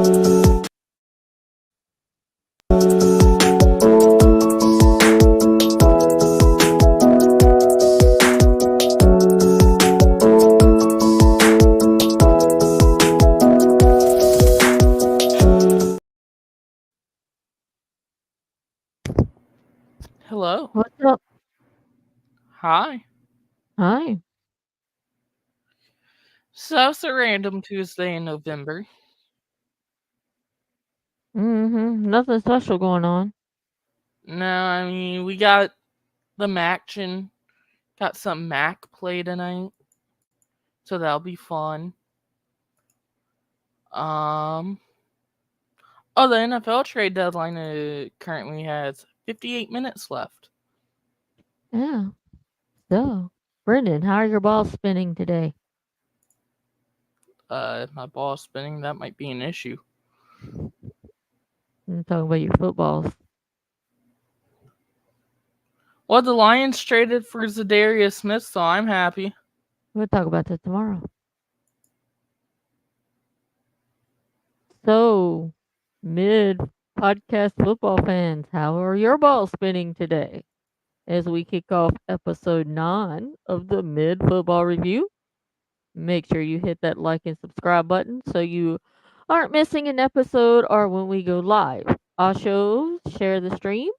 Hello. What's up? Hi. Hi. So it's a random Tuesday in November. Nothing special going on. No, I mean we got the Maction, got some Mac play tonight, so that'll be fun. Um, the NFL trade deadline currently has 58 minutes left. Yeah. So, Brendan, how are your balls spinning today? My ball spinning, that might be an issue. I'm talking about your footballs. Well, the Lions traded for Zadarius Smith, so I'm happy. We'll talk about that tomorrow. So, mid podcast football fans, how are your balls spinning today? As we kick off episode 9 of the mid football review, make sure you hit that like and subscribe button so you aren't missing an episode or when we go live. Also, share the stream.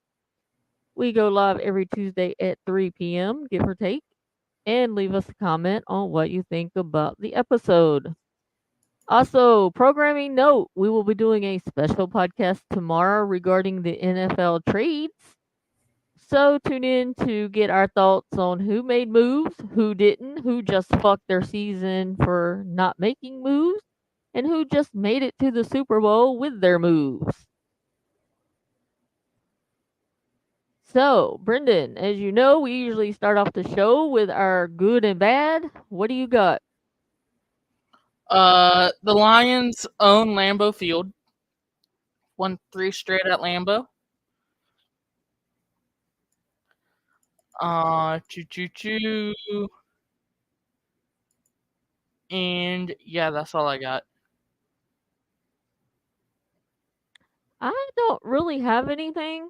We go live every Tuesday at 3 p.m., give or take, and leave us a comment on what you think about the episode. Also, programming note, we will be doing a special podcast tomorrow regarding the NFL trades. So tune in to get our thoughts on who made moves, who didn't, who just fucked their season for not making moves, and who just made it to the Super Bowl with their moves. So, Brendan, as you know, we usually start off the show with our good and bad. What do you got? The Lions own Lambeau Field. Won 3 straight at Lambeau. Choo choo choo. And yeah, that's all I got. I don't really have anything.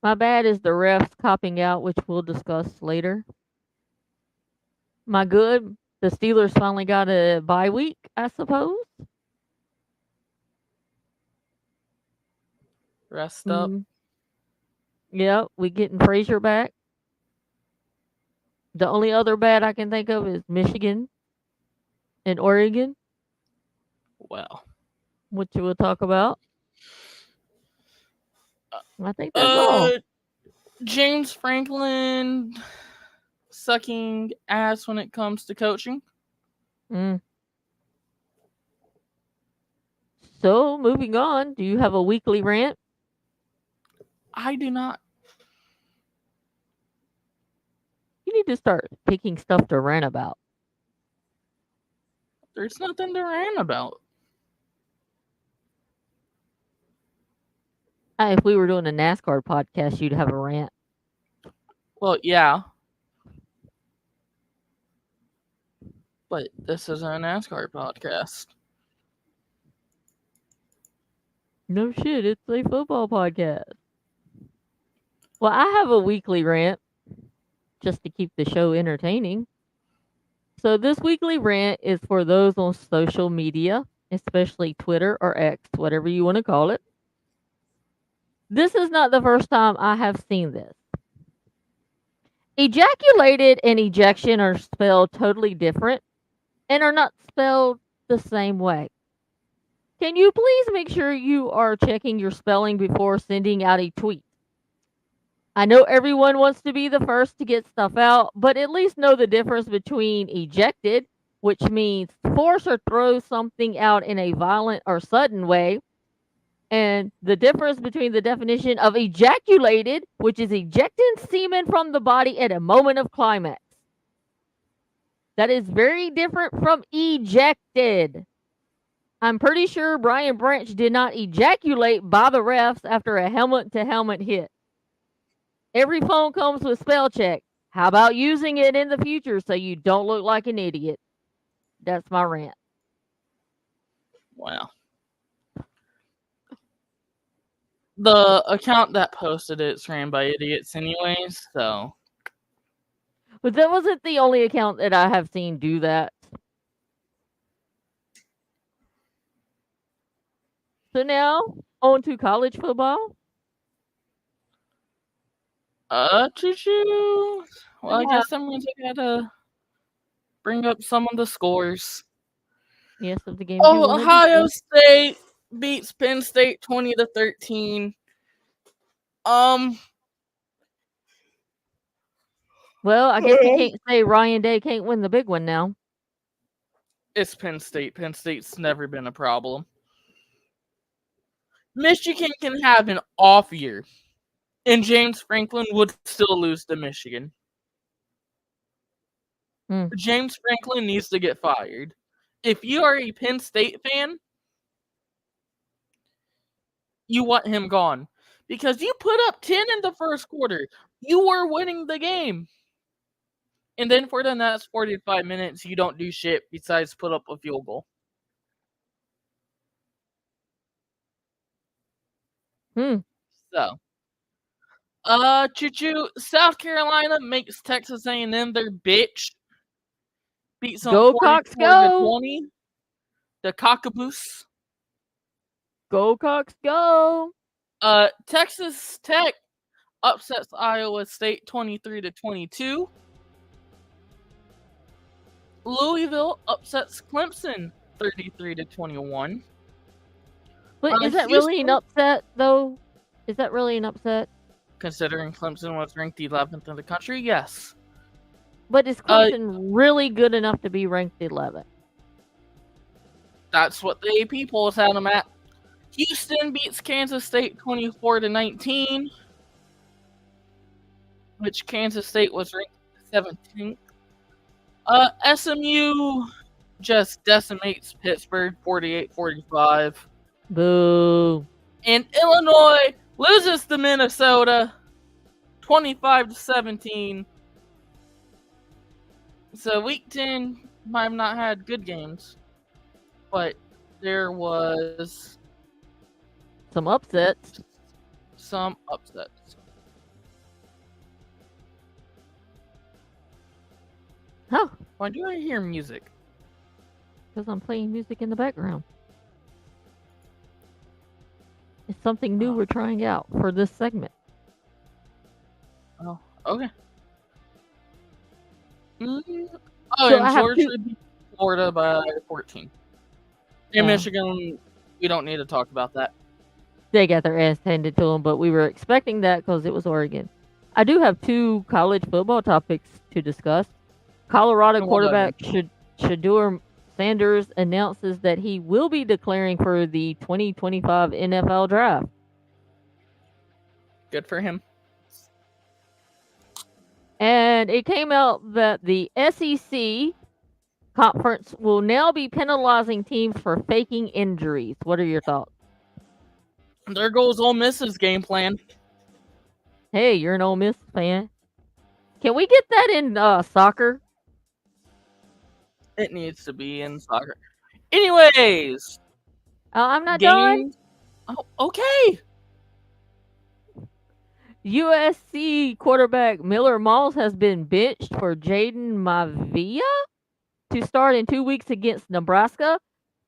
My bad is the refs copping out, which we'll discuss later. My good, the Steelers finally got a bye week, I suppose. Rest up. Mm, yeah, we getting Frazier back. The only other bad I can think of is Michigan and Oregon, Well. which we'll talk about. I think that's all. Uh, James Franklin sucking ass when it comes to coaching. Mm. So, moving on, do you have a weekly rant? I do not. You need to start picking stuff to rant about. There's nothing to rant about. If we were doing a NASCAR podcast, you'd have a rant. Well, yeah. But this isn't a NASCAR podcast. No shit, it's a football podcast. Well, I have a weekly rant just to keep the show entertaining. So, this weekly rant is for those on social media, especially Twitter or X, whatever you want to call it. This is not the first time I have seen this. Ejaculated and ejection are spelled totally different and are not spelled the same way. Can you please make sure you are checking your spelling before sending out a tweet? I know everyone wants to be the first to get stuff out, but at least know the difference between ejected, which means force or throw something out in a violent or sudden way, and the difference between the definition of ejaculated, which is ejecting semen from the body at a moment of climax. That is very different from ejected. I'm pretty sure Brian Branch did not ejaculate by the refs after a helmet to helmet hit. Every phone comes with spell check. How about using it in the future so you don't look like an idiot? That's my rant. Well, the account that posted it's ran by idiots anyways, so But that wasn't the only account that I have seen do that. So now, on to college football. choo-choo. Well, I Yeah. guess I'm gonna bring up some of the scores. Yes, of the games you want to Ohio discuss. State beats Penn State 20-13. Um, Well, I guess we can't say Ryan Day can't win the big one now. it's Penn State. Penn State's never been a problem. Michigan can have an off year, and James Franklin would still lose to Michigan. Hmm. James Franklin needs to get fired. If you are a Penn State fan, you want him gone. Because you put up 10 in the first quarter. You were winning the game. And then for the next 45 minutes, you don't do shit besides put up a field goal. Hmm. So, choo-choo, South Carolina makes Texas A&M their bitch. Beats them Go Cox, 44 to go! 20. The Cockaboose. Go Cox, go! Texas Tech upsets Iowa State 23 to 22. Louisville upsets Clemson 33 to 21. But is that really an Houston, upset, though? Is that really an upset? considering Clemson was ranked 11th in the country, yes. But is Clemson really good enough to be ranked 11th? That's what the AP polls had them at. Houston beats Kansas State 24 to 19, which Kansas State was ranked 17th. SMU just decimates Pittsburgh 48-45. Boo. And Illinois loses to Minnesota 25 to 17. So week 10 might have not had good games, but there was Some upsets. some upsets. Huh. Why do I hear music? Because I'm playing music in the background. It's something new we're trying out for this segment. Oh, okay. Oh, So and I have Georgia two. beat Florida by 14. In Michigan, we don't need to talk about that. They got their ass handed to them, but we were expecting that because it was Oregon. I do have two college football topics to discuss. Colorado quarterback Shedeur Sanders announces that he will be declaring for the 2025 NFL draft. Good for him. And it came out that the SEC conference will now be penalizing teams for faking injuries. What are your thoughts? There goes Ole Miss's game plan. Hey, you're an Ole Miss fan. Can we get that in soccer? It needs to be in soccer. Anyways, I'm not done. Oh, okay. USC quarterback Miller Moss has been benched for Jaden Mavia to start in 2 weeks against Nebraska,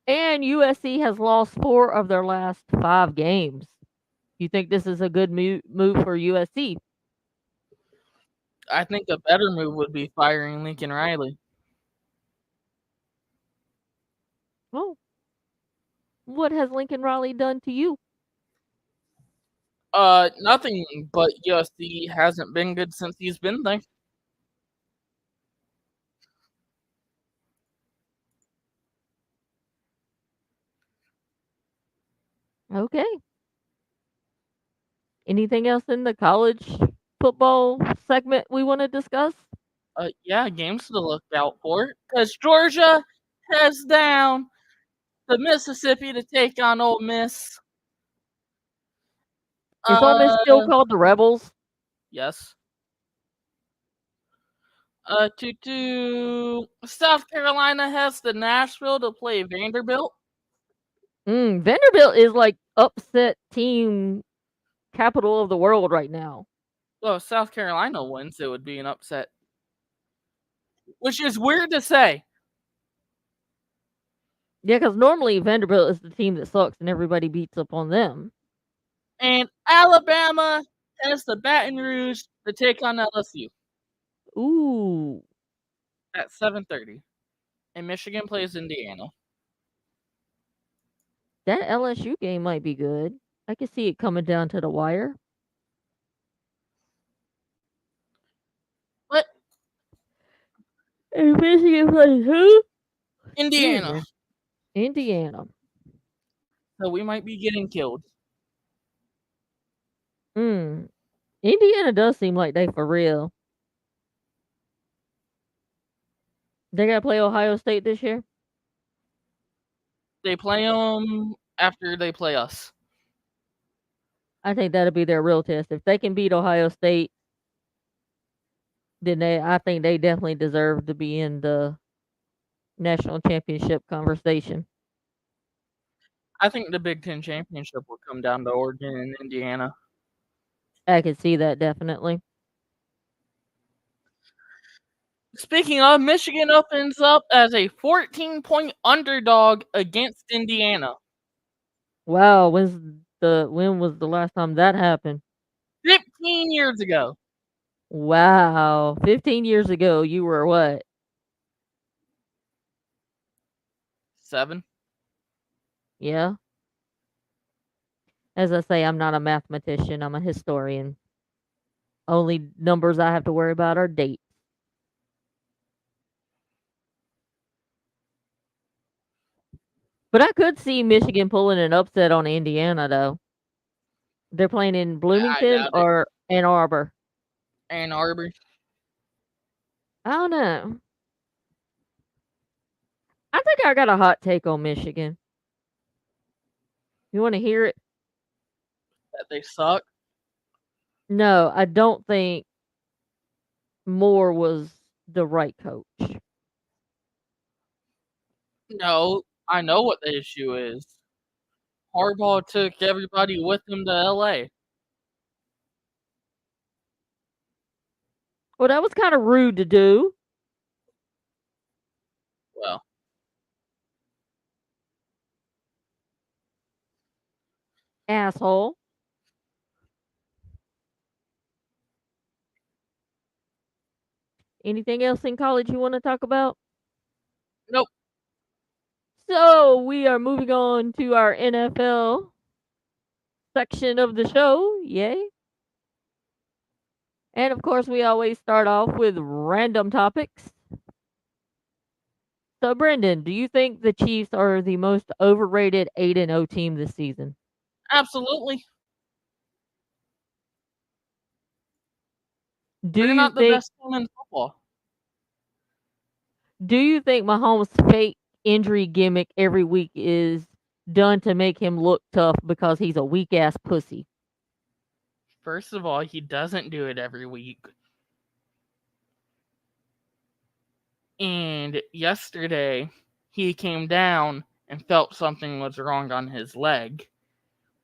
and USC has lost 4 of their last 5 games. You think this is a good move for USC? I think a better move would be firing Lincoln Riley. Oh. What has Lincoln Riley done to you? Nothing, but USC hasn't been good since he's been there. Okay. Anything else in the college football segment we want to discuss? Yeah, games to look out for. Because Georgia heads down to Mississippi to take on Ole Miss. Is Ole Miss still called the Rebels? Yes. South Carolina heads to Nashville to play Vanderbilt. Vanderbilt is like upset team capital of the world right now. Well, if South Carolina wins, it would be an upset. Which is weird to say. Yeah, because normally Vanderbilt is the team that sucks and everybody beats up on them. And Alabama has the Baton Rouge to take on LSU Ooh, at 7:30. And Michigan plays Indiana. that LSU game might be good. I can see it coming down to the wire. But And Michigan plays who? Excuse Indiana. me. Indiana. So we might be getting killed. Mm. Indiana does seem like they for real. They gotta play Ohio State this year. They play them after they play us. I think that'll be their real test. If they can beat Ohio State, then I think they definitely deserve to be in the national championship conversation. I think the Big Ten championship will come down to Oregon and Indiana. I can see that definitely. Speaking of, Michigan opens up as a 14-point underdog against Indiana. Wow, when was the last time that happened? 15 years ago. Wow, 15 years ago you were what? 7. Yeah. As I say, I'm not a mathematician, I'm a historian. Only numbers I have to worry about are dates. But I could see Michigan pulling an upset on Indiana though. They're playing in I Bloomington doubt it. or Ann Arbor. Ann Arbor. I don't know. I think I got a hot take on Michigan. You want to hear it? That they suck. No, I don't think Moore was the right coach. No, I know what the issue is. Harbaugh took everybody with him to LA. Well, that was kind of rude to do, Well, asshole. Anything else in college you want to talk about? nope. So, we are moving on to our NFL section of the show. Yay. And of course, we always start off with random topics. So, Brendan, do you think the Chiefs are the most overrated 8-0 team this season? Absolutely. Do They're you not the think best team in football. Mahomes' fake injury gimmick every week is done to make him look tough because he's a weak ass pussy? First of all, he doesn't do it every week. And yesterday, he came down and felt something was wrong on his leg.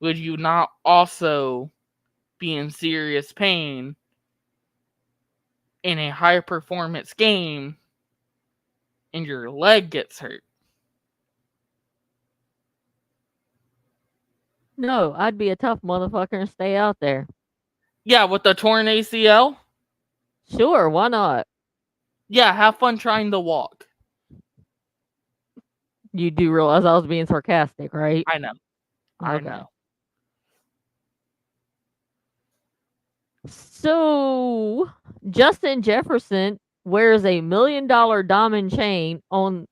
Would you not also be in serious pain in a high performance game and your leg gets hurt? No, I'd be a tough motherfucker and stay out there. Yeah, with the torn ACL? Sure, why not? Yeah, have fun trying to walk. You do realize I was being sarcastic, right? I know. I Okay. know. So, Justin Jefferson wears a $1 million diamond chain on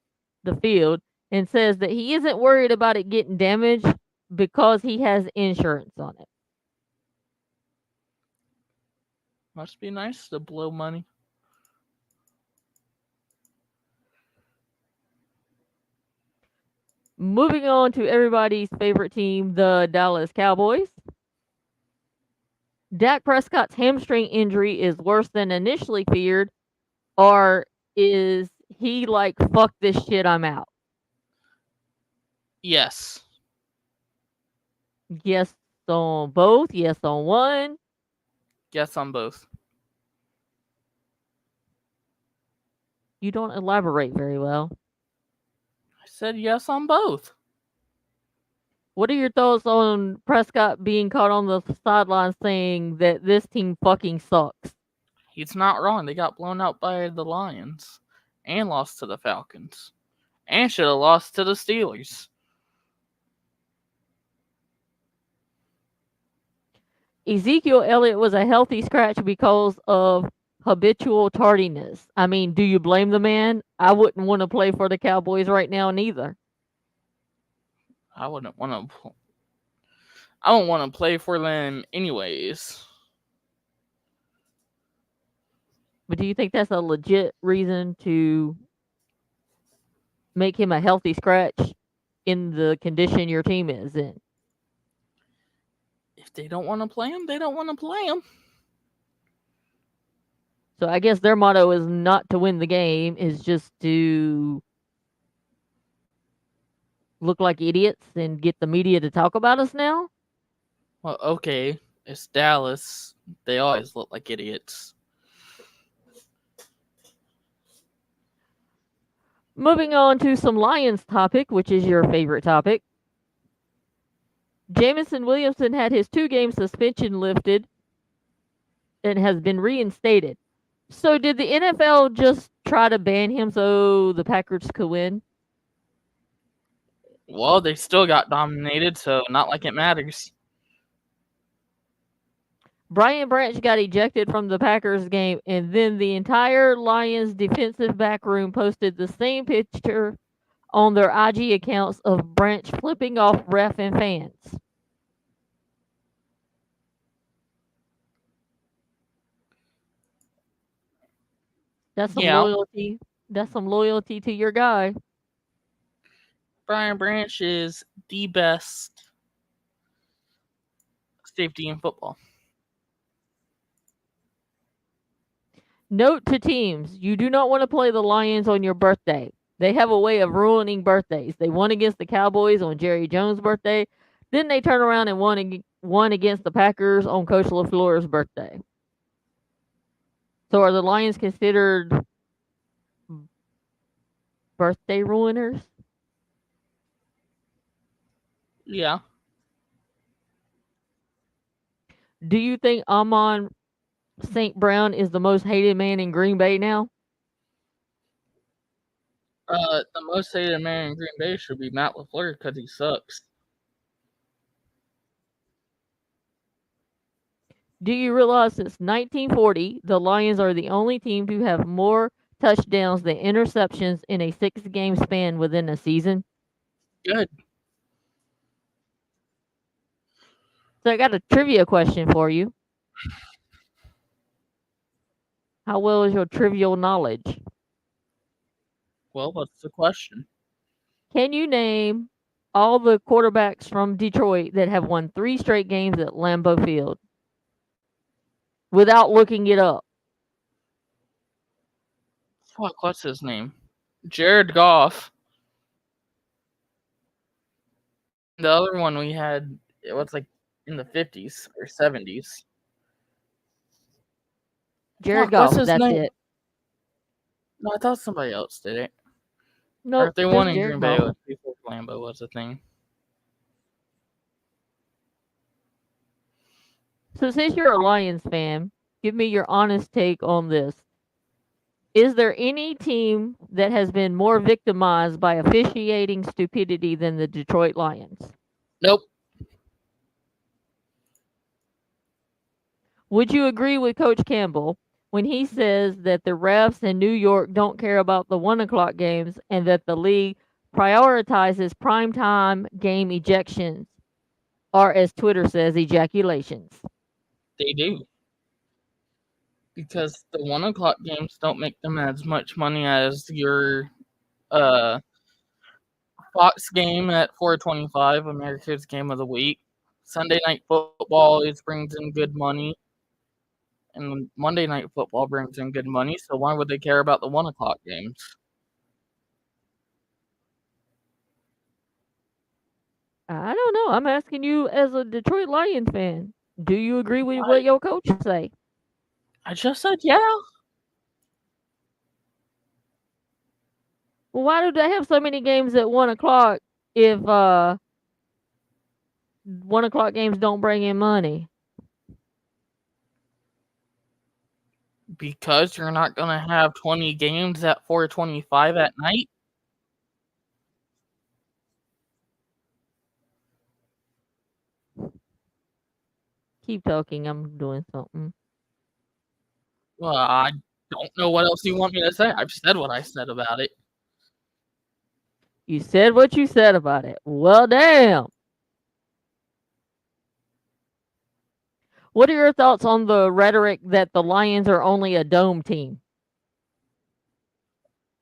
the field and says that he isn't worried about it getting damaged because he has insurance on it. Must be nice to blow money. Moving on to everybody's favorite team, the Dallas Cowboys. Dak Prescott's hamstring injury is worse than initially feared, or is he like, fuck this shit, I'm out? Yes. Yes on both. Yes on one. Yes on both. You don't elaborate very well. I said yes on both. What are your thoughts on Prescott being caught on the sideline saying that this team fucking sucks? He's not wrong. They got blown out by the Lions and lost to the Falcons and should have lost to the Steelers. Ezekiel Elliott was a healthy scratch because of habitual tardiness. I mean, do you blame the man? I wouldn't want to play for the Cowboys right now neither. I wouldn't want to. I don't want to play for them anyways. But do you think that's a legit reason to make him a healthy scratch in the condition your team is in? If they don't want to play him, they don't want to play him. So I guess their motto is not to win the game, is just to look like idiots and get the media to talk about us now? Well, okay, it's Dallas. They always look like idiots. Moving on to some Lions topic, which is your favorite topic. Jamison Williamson had his 2-game suspension lifted and has been reinstated. So did the NFL just try to ban him so the Packers could win? Well, they still got dominated, so not like it matters. Brian Branch got ejected from the Packers game, and then the entire Lions defensive back room posted the same picture on their IG accounts of Branch flipping off ref and fans. That's some Yeah, loyalty. That's some loyalty to your guy. Brian Branch is the best safety in football. Note to teams, you do not want to play the Lions on your birthday. They have a way of ruining birthdays. They won against the Cowboys on Jerry Jones' birthday. Then they turn around and won against the Packers on Coach LaFleur's birthday. So are the Lions considered birthday ruiners? Yeah. Do you think Amon St. Brown is the most hated man in Green Bay now? The most hated man in Green Bay should be Matt LaFleur because he sucks. Do you realize since 1940, the Lions are the only team to have more touchdowns than interceptions in a 6-game span within a season? Good. So I got a trivia question for you. How well is your trivial knowledge? Well, what's the question? Can you name all the quarterbacks from Detroit that have won 3 straight games at Lambeau Field without looking it up? Fuck, what's his name? Jared Goff. The other one we had, it was like in the 50s or 70s. Jared Fuck, what's Goff, his that's name? it. No, I thought somebody else did it. Or Nope, if they won just in Jared Green Bay, it Goff. was before Lambeau was a thing. So since you're a Lions fan, give me your honest take on this. Is there any team that has been more victimized by officiating stupidity than the Detroit Lions? Nope. Would you agree with Coach Campbell when he says that the refs in New York don't care about the 1 o'clock games and that the league prioritizes primetime game ejections, or as Twitter says, ejaculations? They do. Because the 1 o'clock games don't make them as much money as your uh Fox game at 425, America's Game of the Week. Sunday Night Football always brings in good money, and Monday Night Football brings in good money. So why would they care about the 1 o'clock games? I don't know. I'm asking you as a Detroit Lions fan. Do you agree with I, what your coach say? I just said yeah. Well, why do they have so many games at 1 o'clock if 1 o'clock games don't bring in money? Because you're not going to have 20 games at 4:25 at night. Keep talking. I'm doing something. Well, I don't know what else you want me to say. I've said what I said about it. You said what you said about it. Well, damn. What are your thoughts on the rhetoric that the Lions are only a dome team?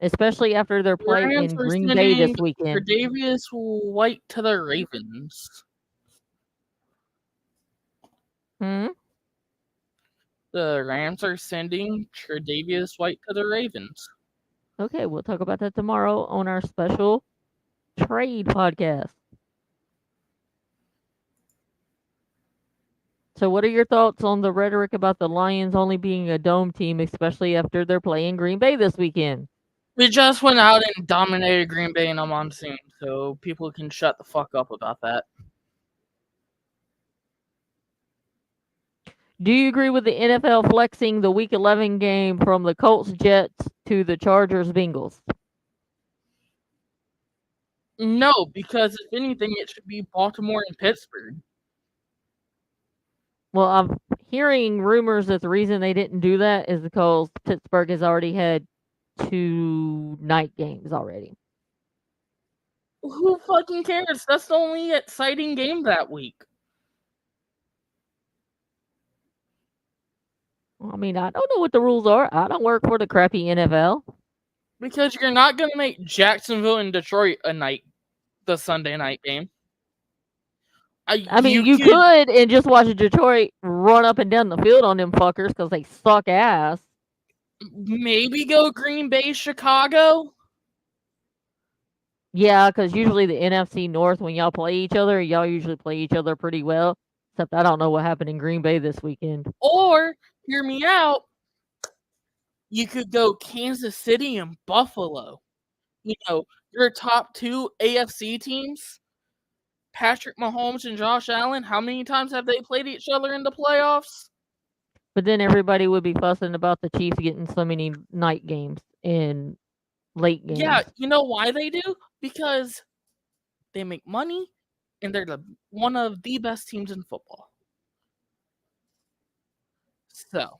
Especially after their The play Rams in are Green Bay sending this weekend. Tre'Davious White to the Ravens. Hmm? The Rams are sending Tre'Davious White to the Ravens. Okay, we'll talk about that tomorrow on our special trade podcast. So, what are your thoughts on the rhetoric about the Lions only being a dome team, especially after they're playing Green Bay this weekend? We just went out and dominated Green Bay in a monsoon, so people can shut the fuck up about that. Do you agree with the NFL flexing the Week 11 game from the Colts Jets to the Chargers Bengals? No, because if anything, it should be Baltimore and Pittsburgh. Well, I'm hearing rumors that the reason they didn't do that is because Pittsburgh has already had 2 night games already. Who fucking cares? That's the only exciting game that week. I mean, I don't know what the rules are. I don't work for the crappy NFL. Because you're not going to make Jacksonville and Detroit the Sunday night game. I mean, You you could could and just watch Detroit run up and down the field on them fuckers because they suck ass. maybe go Green Bay, Chicago. Yeah, because usually the NFC North, when y'all play each other, y'all usually play each other pretty well. Except I don't know what happened in Green Bay this weekend. Or, hear me out, you could go Kansas City and Buffalo. You know, your top 2 AFC teams, Patrick Mahomes and Josh Allen, how many times have they played each other in the playoffs? But then everybody would be fussing about the Chiefs getting so many night games and late games. Yeah, you know why they do? Because they make money and they're one of the best teams in football. So,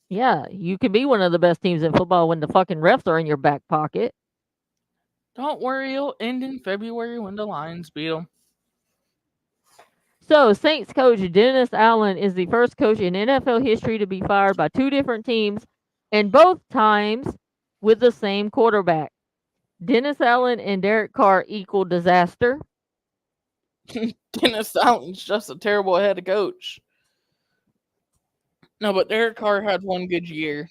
Yeah, you can be one of the best teams in football when the fucking refs are in your back pocket. don't worry, it'll end in February when the Lions beat them. So, Saints coach Dennis Allen is the first coach in NFL history to be fired by 2 different teams, and both times with the same quarterback. Dennis Allen and Derek Carr equal disaster. Dennis Allen's just a terrible head coach. No, but Derek Carr had one good year.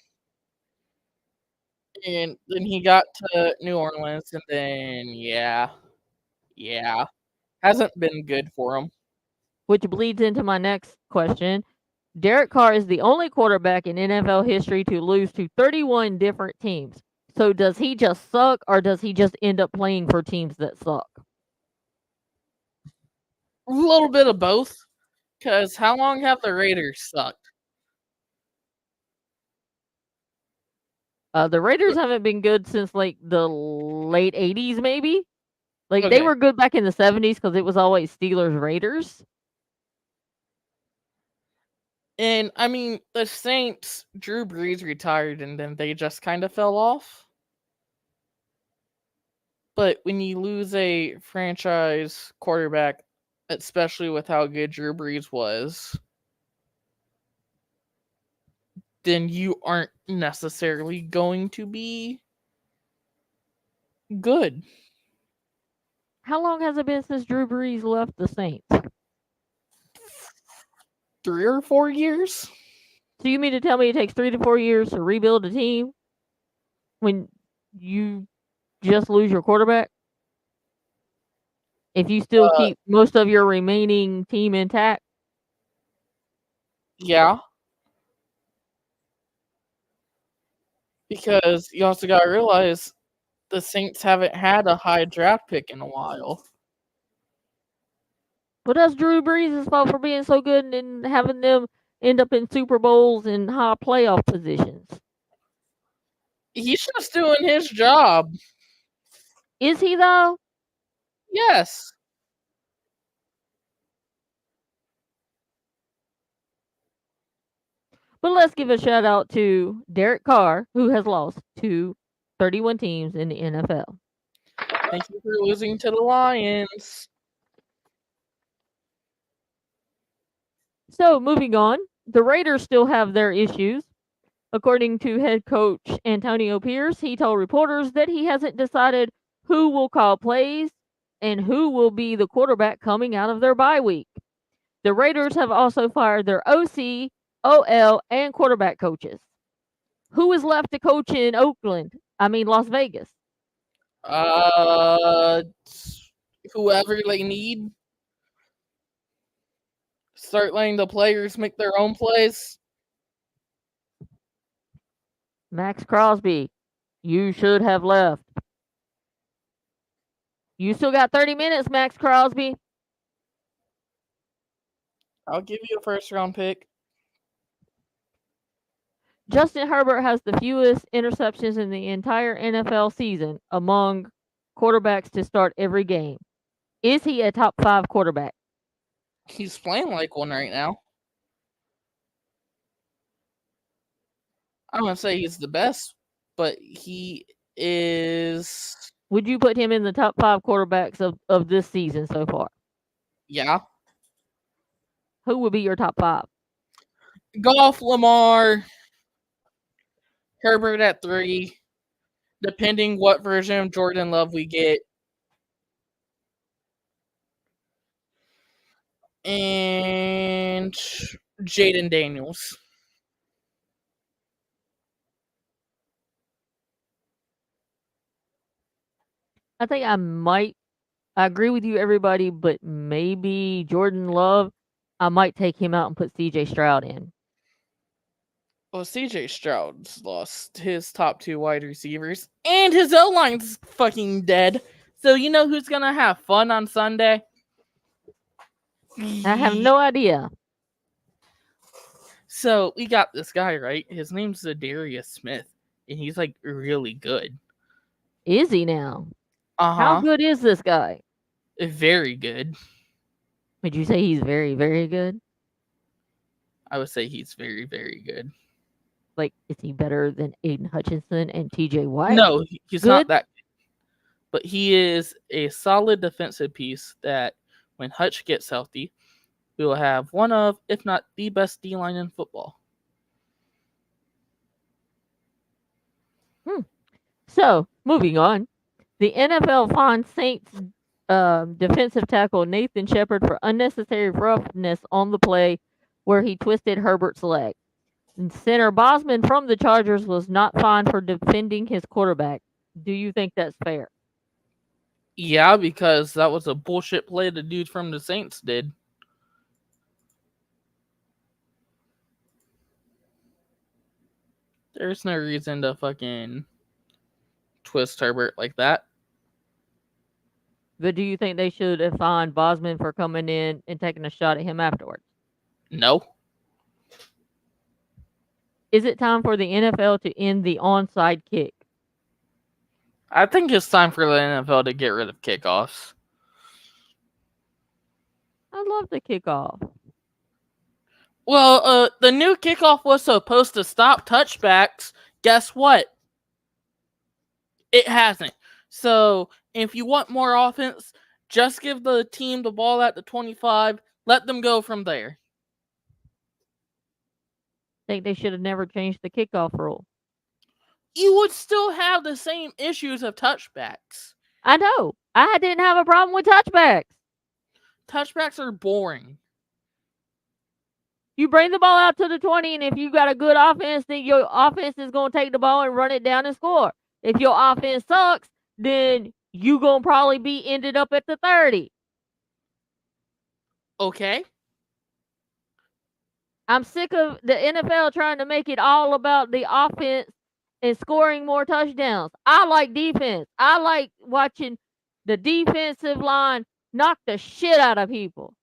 And then he got to New Orleans, and then, yeah. Hasn't been good for him. Which bleeds into my next question. Derek Carr is the only quarterback in NFL history to lose to 31 different teams. So does he just suck or does he just end up playing for teams that suck? A little bit of both. Because how long have the Raiders sucked? The Raiders haven't been good since like the late 80s, maybe. Like they Okay. were good back in the 70s because it was always Steelers Raiders. And, I mean, the Saints, Drew Brees retired, and then they just kind of fell off. But when you lose a franchise quarterback, especially with how good Drew Brees was, then you aren't necessarily going to be good. How long has it been since Drew Brees left the Saints? 3 or 4 years? So you mean to tell me it takes 3 to 4 years to rebuild a team when you just lose your quarterback? If you still Uh, keep most of your remaining team intact? yeah, because you also got to realize the Saints haven't had a high draft pick in a while. But that's Drew Brees' fault for being so good and having them end up in Super Bowls and high playoff positions. He's just doing his job. Is he, though? Yes. But let's give a shout out to Derek Carr, who has lost to 31 teams in the NFL. Thank you for losing to the Lions. So, moving on, the Raiders still have their issues. According to head coach Antonio Pierce, he told reporters that he hasn't decided who will call plays and who will be the quarterback coming out of their bye week. The Raiders have also fired their OC, OL, and quarterback coaches. Who is left to coach in Las Vegas? Uh, whoever they need. Start letting the players make their own plays. Max Crosby, you should have left. You still got 30 minutes, Max Crosby. I'll give you a first round pick. Justin Herbert has the fewest interceptions in the entire NFL season among quarterbacks to start every game. Is he a top 5 quarterback? He's playing like one right now. I'm going to say he's the best, but he is. Would you put him in the top 5 quarterbacks of this season so far? Yeah. Who would be your top 5? Goff, Lamar, Herbert at 3, depending what version of Jordan Love we get. And Jaden Daniels. I think I agree with you, everybody, but maybe Jordan Love, I might take him out and put CJ Stroud in. Well, CJ Stroud's lost his top 2 wide receivers, and his O-line's fucking dead. So you know who's gonna have fun on Sunday? I have no idea. So we got this guy, right? His name's Zadarius Smith, and he's like really good. Is he now? Uh How huh. good is this guy? Very good. Would you say he's very, very good? I would say he's very, very good. Like, is he better than Aiden Hutchinson and TJ White? No, he's Good? not that good. But he is a solid defensive piece that when Hutch gets healthy, we will have one of, if not the best D-line in football. So, moving on. The NFL fined Saints defensive tackle Nathan Shepard for unnecessary roughness on the play where he twisted Herbert's leg. And center Bosman from the Chargers was not fined for defending his quarterback. Do you think that's fair? Yeah, because that was a bullshit play the dude from the Saints did. There's no reason to fucking twist Herbert like that. But do you think they should have fined Bosman for coming in and taking a shot at him afterwards? No. Is it time for the NFL to end the onside kick? I think it's time for the NFL to get rid of kickoffs. I love the kickoff. Well, the new kickoff was supposed to stop touchbacks. Guess what? It hasn't. So, if you want more offense, just give the team the ball at the 25. Let them go from there. Think they should have never changed the kickoff rule. You would still have the same issues of touchbacks. I know. I didn't have a problem with touchbacks. Touchbacks are boring. You bring the ball out to the 20, and if you got a good offense, then your offense is going to take the ball and run it down and score. If your offense sucks, then you going to probably be ended up at the 30. Okay. I'm sick of the NFL trying to make it all about the offense and scoring more touchdowns. I like defense. I like watching the defensive line knock the shit out of people.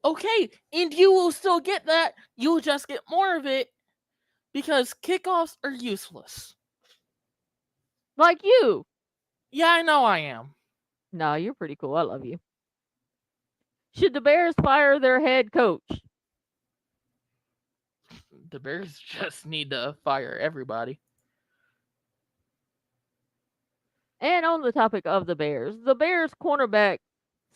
Okay, and you will still get that. You'll just get more of it because kickoffs are useless. Like you. Yeah, I know I am. No, you're pretty cool. I love you. Should the Bears fire their head coach? The Bears just need to fire everybody. And on the topic of the Bears cornerback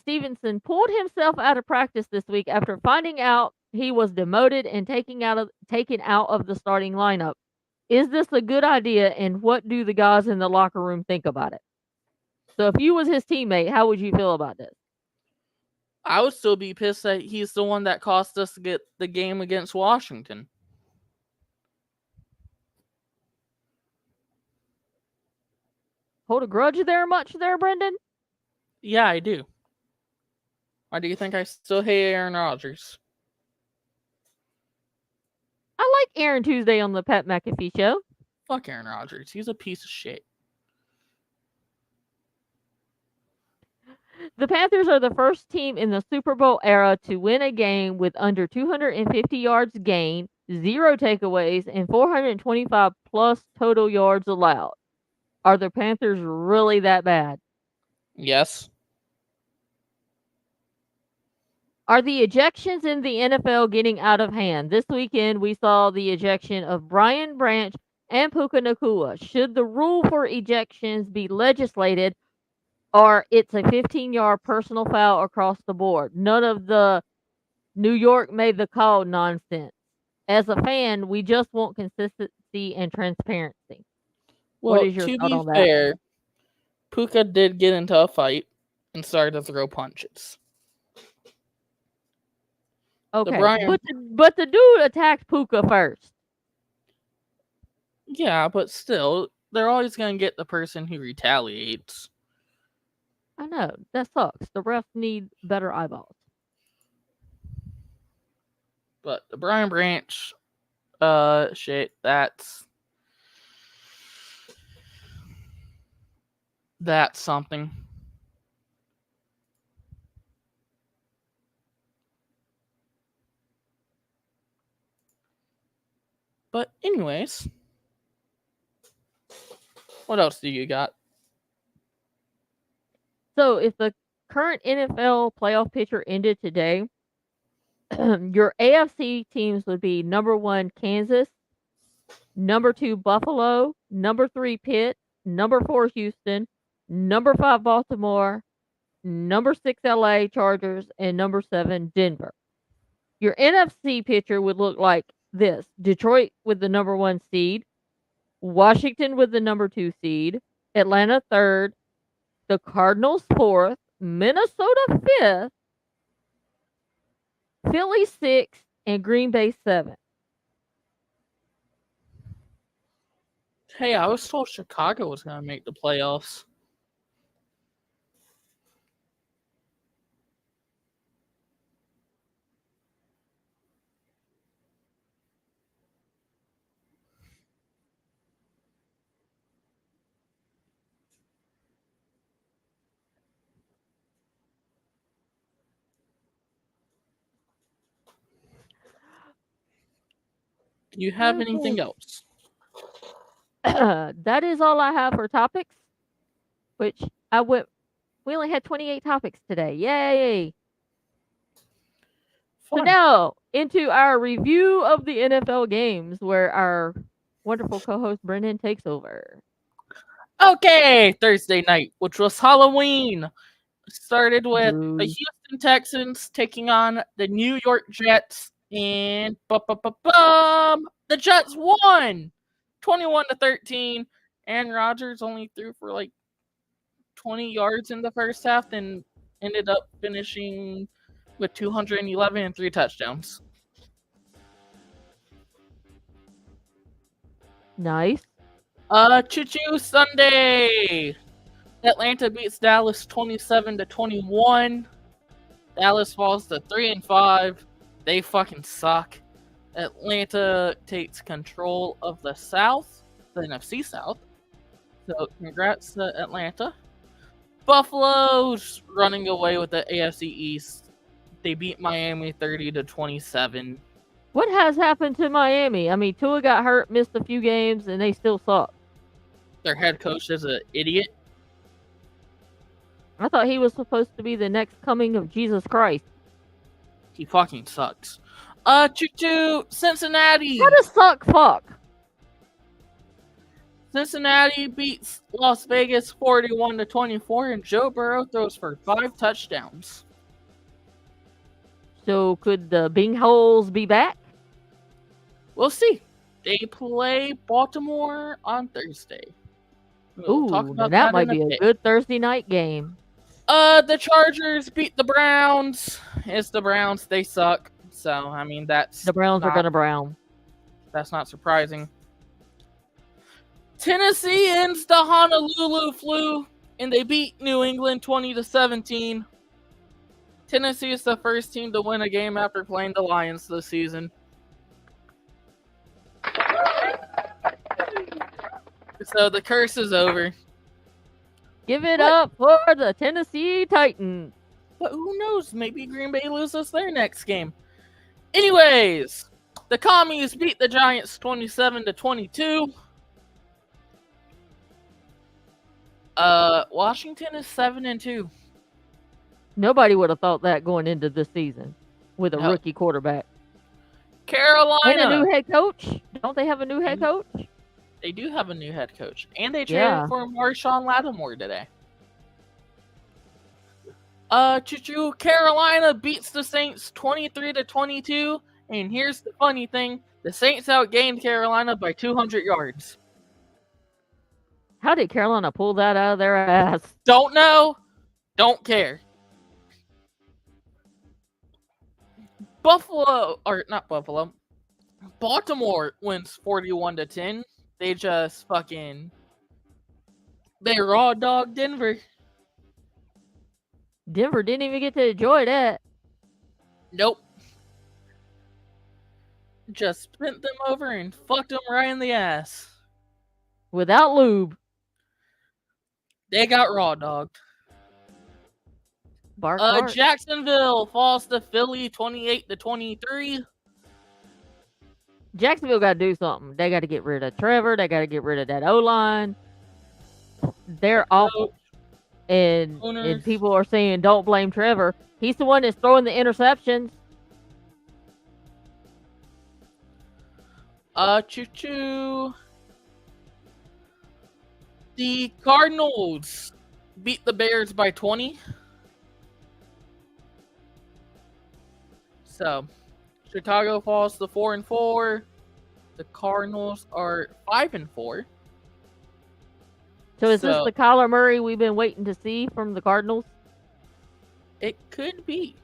Stevenson pulled himself out of practice this week after finding out he was demoted and taken out of the starting lineup. Is this a good idea, and what do the guys in the locker room think about it? So if you was his teammate, how would you feel about this? I would still be pissed that he's the one that cost us to get the game against Washington. Hold a grudge there much there, Brendan? Yeah, I do. Why do you think I still hate Aaron Rodgers? I like Aaron Tuesday on the Pat McAfee show. Fuck Aaron Rodgers. He's a piece of shit. The Panthers are the first team in the Super Bowl era to win a game with under 250 yards gained, 0 takeaways, and 425 plus total yards allowed. Are the Panthers really that bad? Yes. Are the ejections in the NFL getting out of hand? This weekend, we saw the ejection of Brian Branch and Puka Nakua. Should the rule for ejections be legislated, or it's a 15-yard personal foul across the board? None of the New York made the call nonsense. As a fan, we just want consistency and transparency. What Well, is your to thought be on that? fair, Puka did get into a fight and started to throw punches. Okay, Brian- but the dude attacked Puka first. Yeah, but still, they're always going to get the person who retaliates. I know, that sucks. The refs need better eyeballs. But the Brian Branch shit, that's something. But anyways, what else do you got? So if the current NFL playoff picture ended today, your AFC teams would be number 1 Kansas, number 2 Buffalo, number 3 Pitt, number 4 Houston, number 5 Baltimore, number 6 LA Chargers, and number 7 Denver. Your NFC picture would look like this: Detroit with the number 1 seed, Washington with the number 2 seed, Atlanta 3rd, the Cardinals 4th, Minnesota 5th, Philly 6th, and Green Bay 7th. Hey, I was told Chicago was going to make the playoffs. Do you have anything else? That is all I have for topics, which we only had 28 topics today. Yay! Fun. So now into our review of the NFL games, where our wonderful co-host Brendan takes over. Okay, Thursday night, which was Halloween, started with Boo. the Houston Texans taking on the New York Jets, and the Jets won 21-13. Aaron Rodgers only threw for like 20 yards in the first half, and ended up finishing with 211 and 3 touchdowns. Nice. Choo-choo Sunday. Atlanta beats Dallas 27-21. Dallas falls to 3-5. They fucking suck. Atlanta takes control of the South, the NFC South. So congrats to Atlanta. Buffalo's running away with the AFC East. They beat Miami 30-27. What has happened to Miami? I mean, Tua got hurt, missed a few games, and they still suck. Their head coach is an idiot. I thought he was supposed to be the next coming of Jesus Christ. He fucking sucks. Choo-choo, Cincinnati. How does suck fuck? Cincinnati beats Las Vegas 41-24, and Joe Burrow throws for 5 touchdowns. So could the Bing Holes be back? We'll see. They play Baltimore on Thursday. Ooh, that might be a good Thursday night game. The Chargers beat the Browns. It's the Browns. They suck. So, I mean, that's... The Browns are gonna brown. That's not surprising. Tennessee ends the Honolulu flu, and they beat New England 20-17. Tennessee is the first team to win a game after playing the Lions this season. So the curse is over. Give it up for the Tennessee Titans. But who knows? Maybe Green Bay loses their next game. Anyways, the Commies beat the Giants 27-22. Washington is 7-2. Nobody would have thought that going into this season with a rookie quarterback. Carolina. And a new head coach. Don't they have a new head coach? They do have a new head coach. And they traded for Marshawn Lattimore today. Carolina beats the Saints 23-22. And here's the funny thing. The Saints outgained Carolina by 200 yards. How did Carolina pull that out of their ass? Don't know. Don't care. Baltimore wins 41-10. They just they raw dog Denver. Denver didn't even get to enjoy that. Nope. Just bent them over and fucked them right in the ass. Without lube. They got raw dogged. Jacksonville falls to Philly 28-23. Jacksonville got to do something. They got to get rid of Trevor. They got to get rid of that O-line. They're awful. And people are saying, don't blame Trevor. He's the one that's throwing the interceptions. The Cardinals beat the Bears by 20. So, Chicago falls to 4-4. The Cardinals are 5-4. So is this the Kyler Murray we've been waiting to see from the Cardinals? It could be.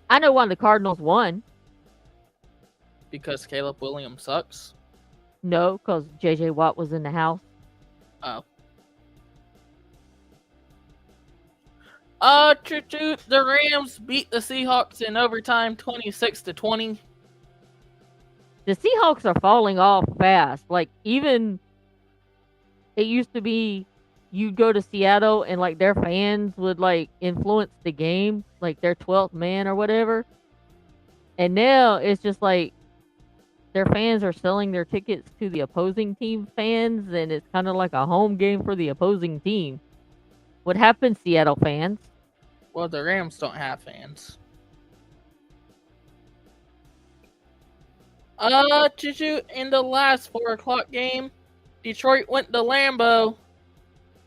I know why the Cardinals won. Because Caleb Williams sucks? No, because J.J. Watt was in the house. Oh. The Rams beat the Seahawks in overtime 26-20. The Seahawks are falling off fast. Like, even it used to be you'd go to Seattle and like their fans would like influence the game, like their 12th man or whatever. And now it's just like their fans are selling their tickets to the opposing team fans, and it's kind of like a home game for the opposing team. What happened, Seattle fans? Well, the Rams don't have fans. In the last 4 o'clock game, Detroit went to Lambeau.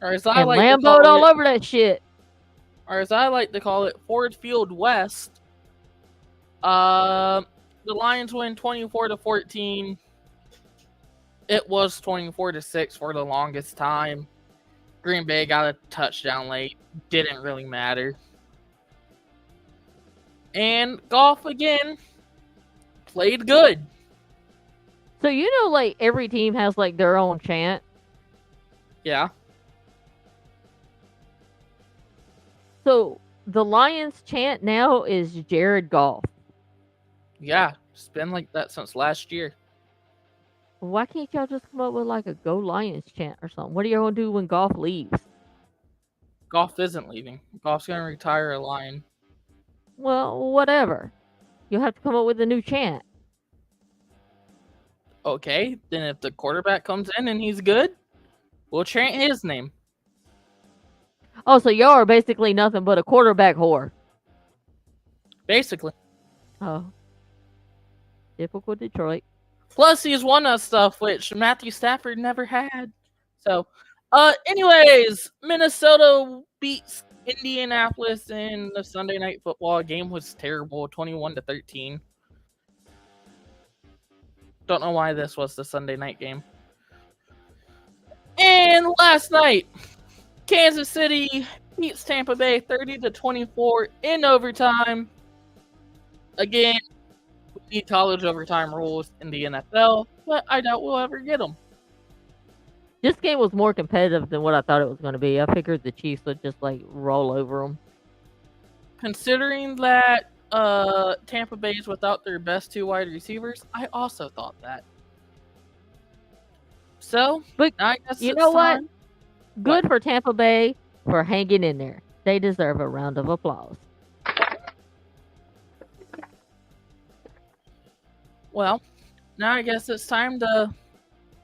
Or as I like to call it, all over that shit. Or as I like to call it, Ford Field West. The Lions win 24-14. It was 24-6 for the longest time. Green Bay got a touchdown late. Didn't really matter. And Goff again played good. So you know, like every team has like their own chant. Yeah. So The Lions chant now is Jared Goff. Yeah, it's been like that since last year. Why can't y'all just come up with like a Go Lions chant or something? What are y'all gonna do when Goff leaves? Goff isn't leaving. Goff's gonna retire a Lion. Well, whatever. You'll have to come up with a new chant. Okay, then if the quarterback comes in and he's good, we'll chant his name. Oh, so y'all are basically nothing but a quarterback whore. Basically. Oh, typical Detroit. Plus, he's won us stuff which Matthew Stafford never had. So, anyways, Minnesota beats Indianapolis in the Sunday Night Football game. Was terrible, 21-13. Don't know why this was the Sunday night game. And last night, Kansas City beats Tampa Bay 30-24 in overtime. Again, we need college overtime rules in the NFL, but I doubt we'll ever get them. This game was more competitive than what I thought it was going to be. I figured the Chiefs would just like roll over them. Considering that Tampa Bay is without their best two wide receivers, I also thought that. So, But I guess you it's know what? time. Good for Tampa Bay for hanging in there. They deserve a round of applause. Well, now I guess it's time to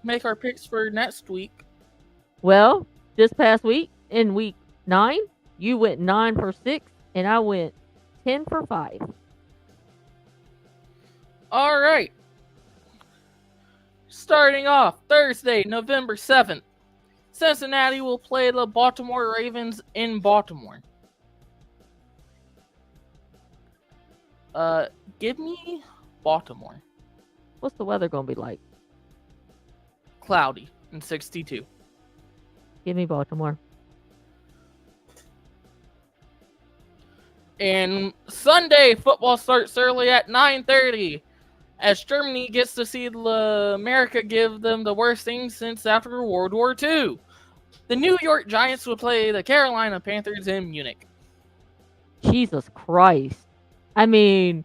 make our picks for next week. Well, this past week, in week 9, you went 9 for 6, and I went 10 for 5. All right. Starting off Thursday, November 7th, Cincinnati will play the Baltimore Ravens in Baltimore. Give me Baltimore. What's the weather going to be like? Cloudy and 62. Give me Baltimore. And Sunday, football starts early at 9:30 as Germany gets to see America give them the worst thing since after World War II. The New York Giants will play the Carolina Panthers in Munich. Jesus Christ. I mean,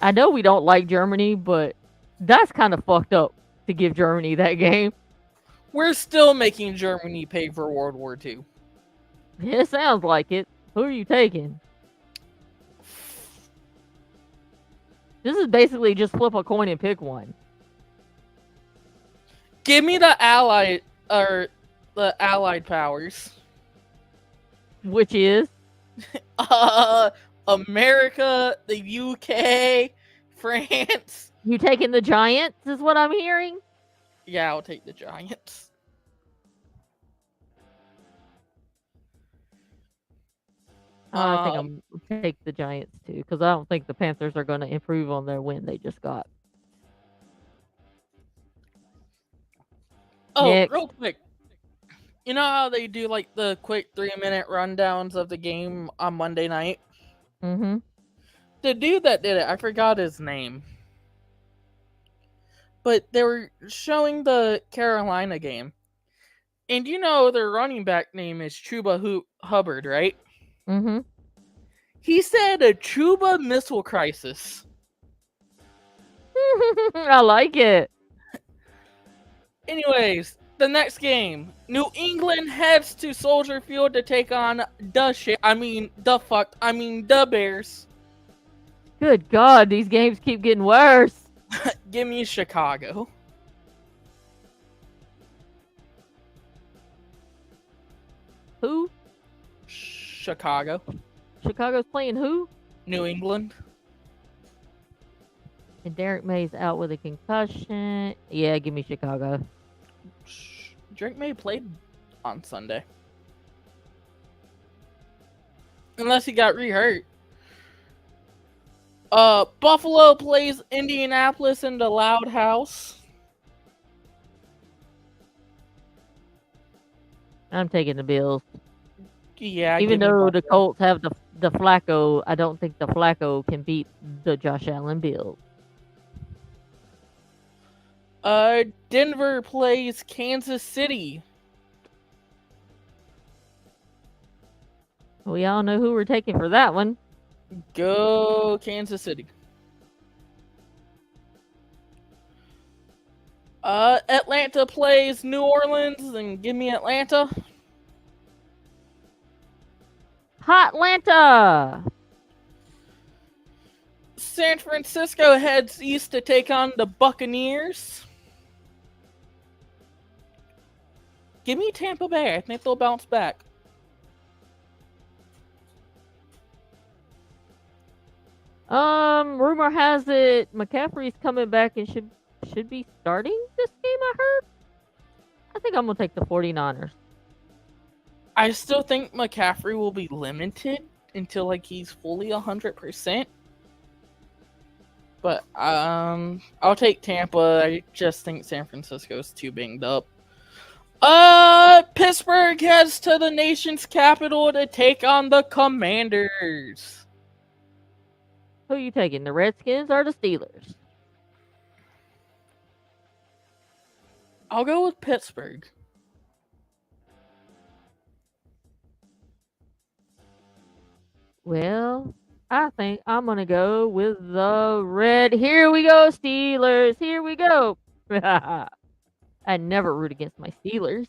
I know we don't like Germany, but that's kind of fucked up to give Germany that game. We're still making Germany pay for World War II. It sounds like it. Who are you taking? This is basically just flip a coin and pick one. Give me the Allied powers. Which is? America, the UK, France. You taking the Giants is what I'm hearing? Yeah, I'll take the Giants. I think I'm going to take the Giants too, because I don't think the Panthers are going to improve on their win they just got. Oh, Next. real quick. You know how they do like the quick 3-minute rundowns of the game on Monday night? Mm-hmm. The dude that did it, I forgot his name. But they were showing the Carolina game. And you know their running back name is Chuba Hubbard, right? Mm-hmm. He said a Chuba missile crisis. I like it. Anyways, the next game. New England heads to Soldier Field to take on the Bears. Good God, these games keep getting worse. Give me Chicago. Who? Chicago. Chicago's playing who? New England. And Derek May's out with a concussion. Yeah, give me Chicago. Drake May played on Sunday. Unless he got re-hurt. Buffalo plays Indianapolis in the Loud House. I'm taking the Bills. Yeah, even though the Colts have the Flacco, I don't think the Flacco can beat the Josh Allen Bills. Denver plays Kansas City. We all know who we're taking for that one. Go Kansas City. Atlanta plays New Orleans, and give me Atlanta. Hotlanta! San Francisco heads east to take on the Buccaneers. Give me Tampa Bay. I think they'll bounce back. Rumor has it McCaffrey's coming back and should be starting this game, I heard. I think I'm gonna take the 49ers. I still think McCaffrey will be limited until like he's fully 100%. But I'll take Tampa. I just think San Francisco's too banged up. Pittsburgh heads to the nation's capital to take on the Commanders. Who you taking, the Redskins or the Steelers? I'll go with Pittsburgh. Well, I think I'm going to go with the red. Here we go, Steelers. Here we go. I never root against my Steelers.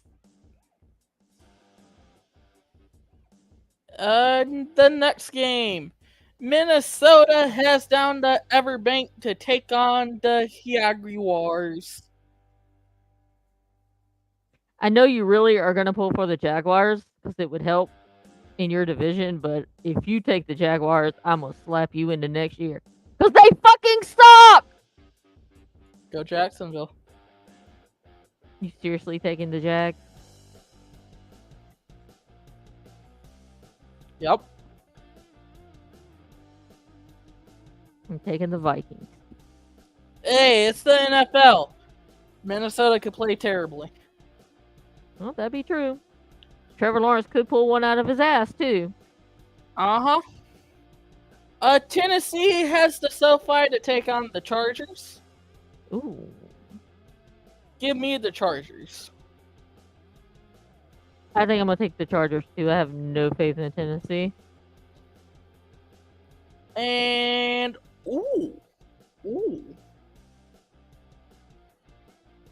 The next game. Minnesota heads down to Everbank to take on the Jaguars. I know you really are going to pull for the Jaguars because it would help in your division, but if you take the Jaguars, I'm going to slap you into next year because they fucking suck! Go Jacksonville. You seriously taking the Jags? Yep. I'm taking the Vikings. Hey, it's the NFL. Minnesota could play terribly. Well, that'd be true. Trevor Lawrence could pull one out of his ass, too. Uh-huh. Tennessee has the SoFi to take on the Chargers. Ooh. Give me the Chargers. I think I'm going to take the Chargers, too. I have no faith in Tennessee. And, ooh.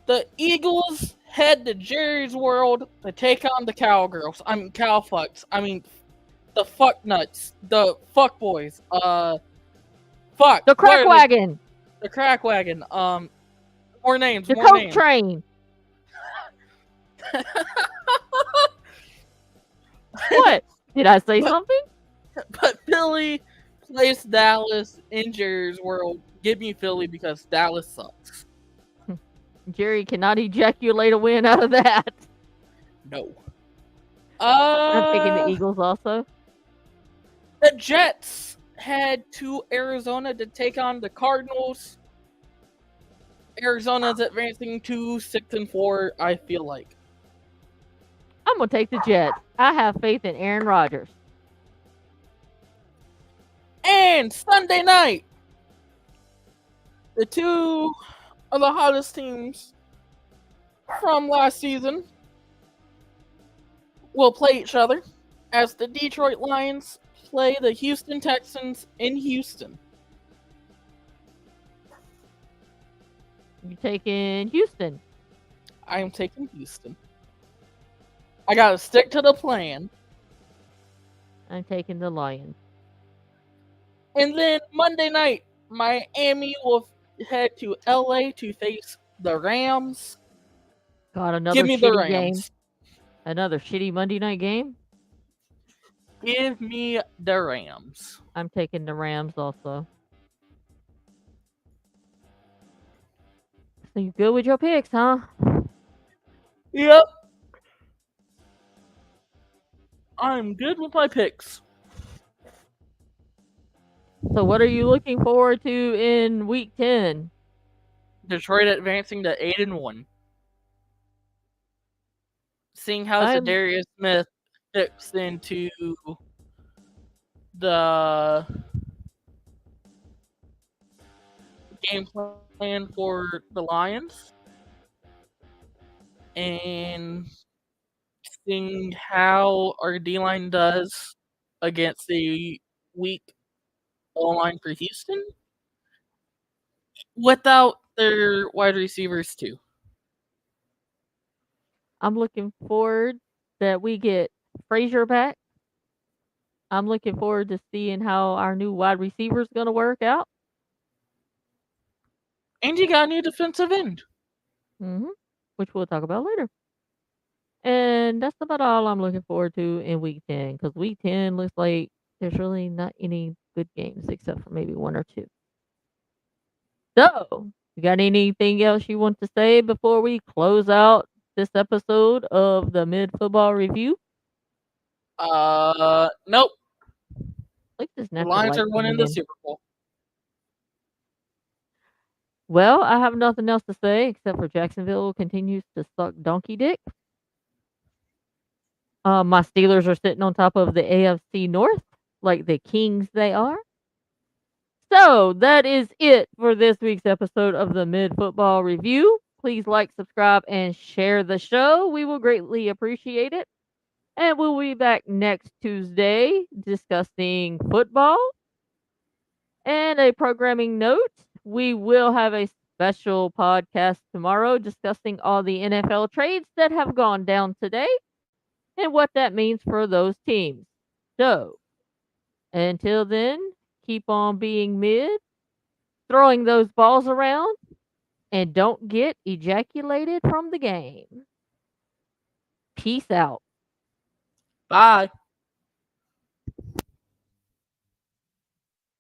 The Eagles head to Jerry's World to take on the Cowgirls. Cowfucks. The fuck nuts. The fuck boys. Fuck. The Crack Wagon. The Crack Wagon. More names. The more Coke names. Train. What? Did I say something? But Philly plays Dallas in Jerry's World. Give me Philly because Dallas sucks. Jerry cannot ejaculate a win out of that. No. I'm picking the Eagles also. The Jets head to Arizona to take on the Cardinals. Arizona's advancing to 6-4, I feel like. I'm going to take the Jets. I have faith in Aaron Rodgers. And Sunday night, the two of the hottest teams from last season will play each other as the Detroit Lions play the Houston Texans in Houston. You taking Houston? I am taking Houston. I gotta stick to the plan. I'm taking the Lions. And then Monday night, Miami will head to LA to face the Rams. God, another Give me the shitty Rams. game. Another shitty Monday night game? Give me the Rams. I'm taking the Rams also. So you good with your picks, huh? Yep. I'm good with my picks. So what are you looking forward to in week 10? Detroit advancing to 8-1. Seeing how I'm- Zadarius Smith fits into the game plan for the Lions, and seeing how our D-line does against the weak O line for Houston without their wide receivers too. I'm looking forward that we get Frazier back. I'm looking forward to seeing how our new wide receiver is going to work out. And you got a new defensive end. hmm Which we'll talk about later. And that's about all I'm looking forward to in week 10 because week 10 looks like there's really not any good games except for maybe one or two. So, you got anything else you want to say before we close out this episode of the Mid Football Review? Nope. Like this The natural Lions light are winning coming the in. Super Bowl. Well, I have nothing else to say except for Jacksonville continues to suck donkey dick. My Steelers are sitting on top of the AFC North like the kings they are. So that is it for this week's episode of the Mid Football Review. Please like, subscribe, and share the show. We will greatly appreciate it. And we'll be back next Tuesday discussing football. And a programming note, we will have a special podcast tomorrow discussing all the NFL trades that have gone down today and what that means for those teams. So, until then, keep on being mid, throwing those balls around, and don't get ejaculated from the game. Peace out. Bye.